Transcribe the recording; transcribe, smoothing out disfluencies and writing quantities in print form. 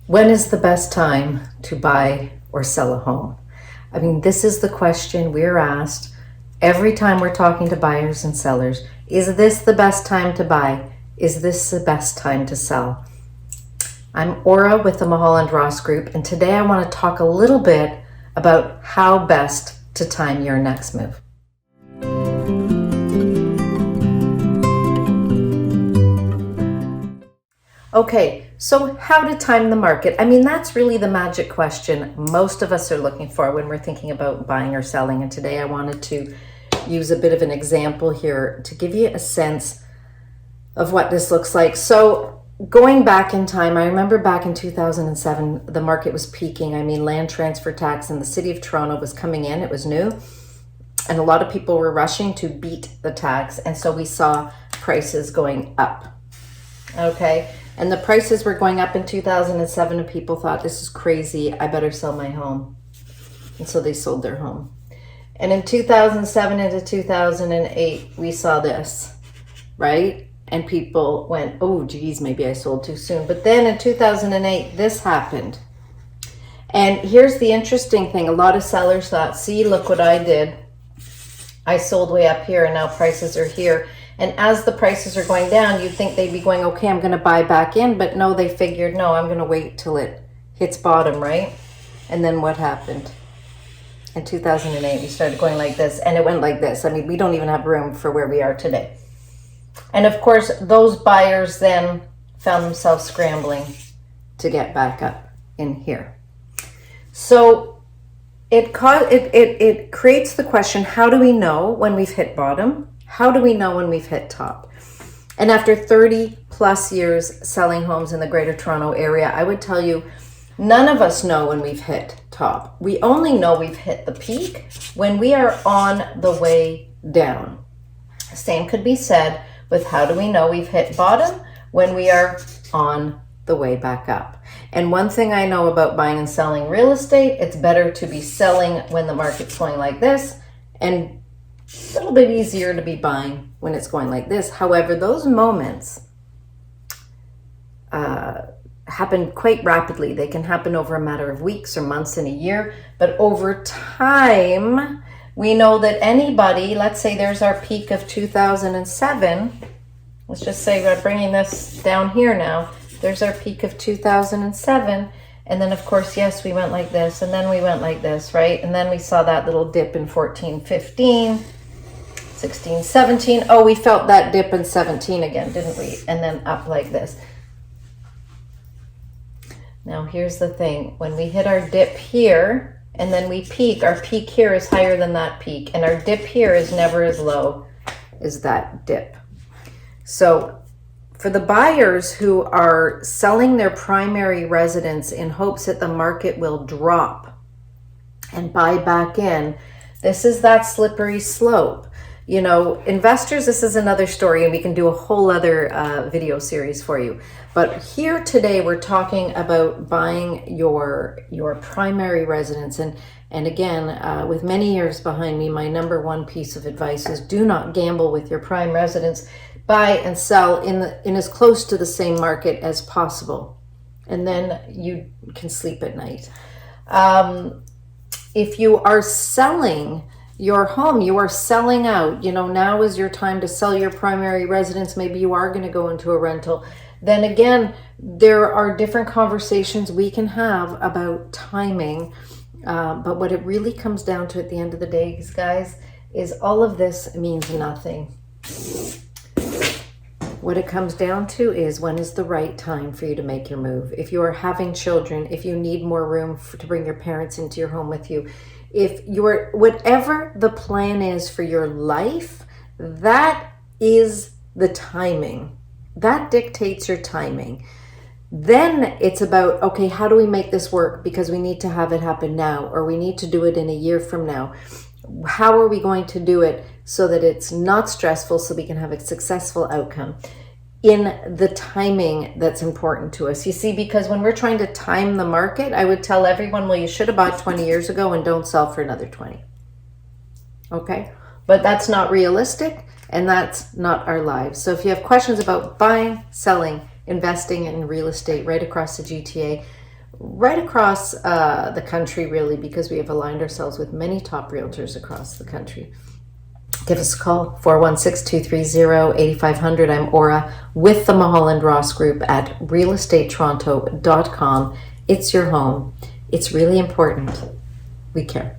When is the best time to buy or sell a home? I mean, this is the question we're asked every time we're talking to buyers and sellers. Is this the best time to buy? Is this the best time to sell? I'm Aura with the Mulholland Ross Group, and today I want to talk a little bit about how best to time your next move. Okay, so how to time the market? I mean, that's really the magic question most of us are looking for when we're thinking about buying or selling. And today I wanted to use a bit of an example here to give you a sense of what this looks like. So going back in time, I remember back in 2007, the market was peaking. I mean, land transfer tax in the city of Toronto was coming in. It was new. And a lot of people were rushing to beat the tax. And so we saw prices going up. Okay. And the prices were going up in 2007 and people thought, this is crazy, I better sell my home. And so they sold their home. And in 2007 into 2008, we saw this, right? And people went, oh, geez, maybe I sold too soon. But then in 2008, this happened. And here's the interesting thing. A lot of sellers thought, see, look what I did. I sold way up here and now prices are here. And as the prices are going down, you'd think they'd be going, okay, I'm going to buy back in. But no, they figured, no, I'm going to wait till it hits bottom, right? And then what happened? In 2008, we started going like this, and it went like this. I mean, we don't even have room for where we are today. And of course, those buyers then found themselves scrambling to get back up in here. So it creates the question, how do we know when we've hit bottom? How do we know when we've hit top? And after 30 plus years selling homes in the Greater Toronto area, I would tell you, none of us know when we've hit top. We only know we've hit the peak when we are on the way down. Same could be said with how do we know we've hit bottom? When we are on the way back up. And one thing I know about buying and selling real estate, it's better to be selling when the market's going like this, and a little bit easier to be buying when it's going like this. However, those moments happen quite rapidly. They can happen over a matter of weeks or months and a year. But over time, we know that anybody, let's say there's our peak of 2007. Let's just say we're bringing this down here now. There's our peak of 2007. And then, of course, yes, we went like this. And then we went like this, right? And then we saw that little dip in 14, 15. 16, 17. Oh, we felt that dip in 17 again, didn't we? And then up like this. Now, here's the thing. When we hit our dip here and then we peak, our peak here is higher than that peak. And our dip here is never as low as that dip. So for the buyers who are selling their primary residence in hopes that the market will drop and buy back in, this is that slippery slope. You know, investors, this is another story, and we can do a whole other video series for you. But here today, we're talking about buying your primary residence. And again, with many years behind me, my number one piece of advice is do not gamble with your prime residence. Buy and sell in as close to the same market as possible. And then you can sleep at night. If you are selling your home, you are selling out, you know, now is your time to sell your primary residence. Maybe you are going to go into a rental. Then again, there are different conversations we can have about timing. But what it really comes down to at the end of the day, guys, is all of this means nothing. What it comes down to is when is the right time for you to make your move. If you are having children, if you need more room to bring your parents into your home with you, if you're, whatever the plan is for your life, that is the timing. That dictates your timing. Then it's about, okay, how do we make this work? Because we need to have it happen now, or we need to do it in a year from now. How are we going to do it so that it's not stressful, so we can have a successful outcome in the timing that's important to us? You see, because when we're trying to time the market, I would tell everyone, well, you should have bought 20 years ago and don't sell for another 20. Okay? But that's not realistic, and that's not our lives. So if you have questions about buying, selling, investing in real estate right across the GTA, right across the country, really, because we have aligned ourselves with many top realtors across the country. Give us a call, 416-230-8500. I'm Aura with the Mulholland Ross Group at realestatetoronto.com. It's your home. It's really important. We care.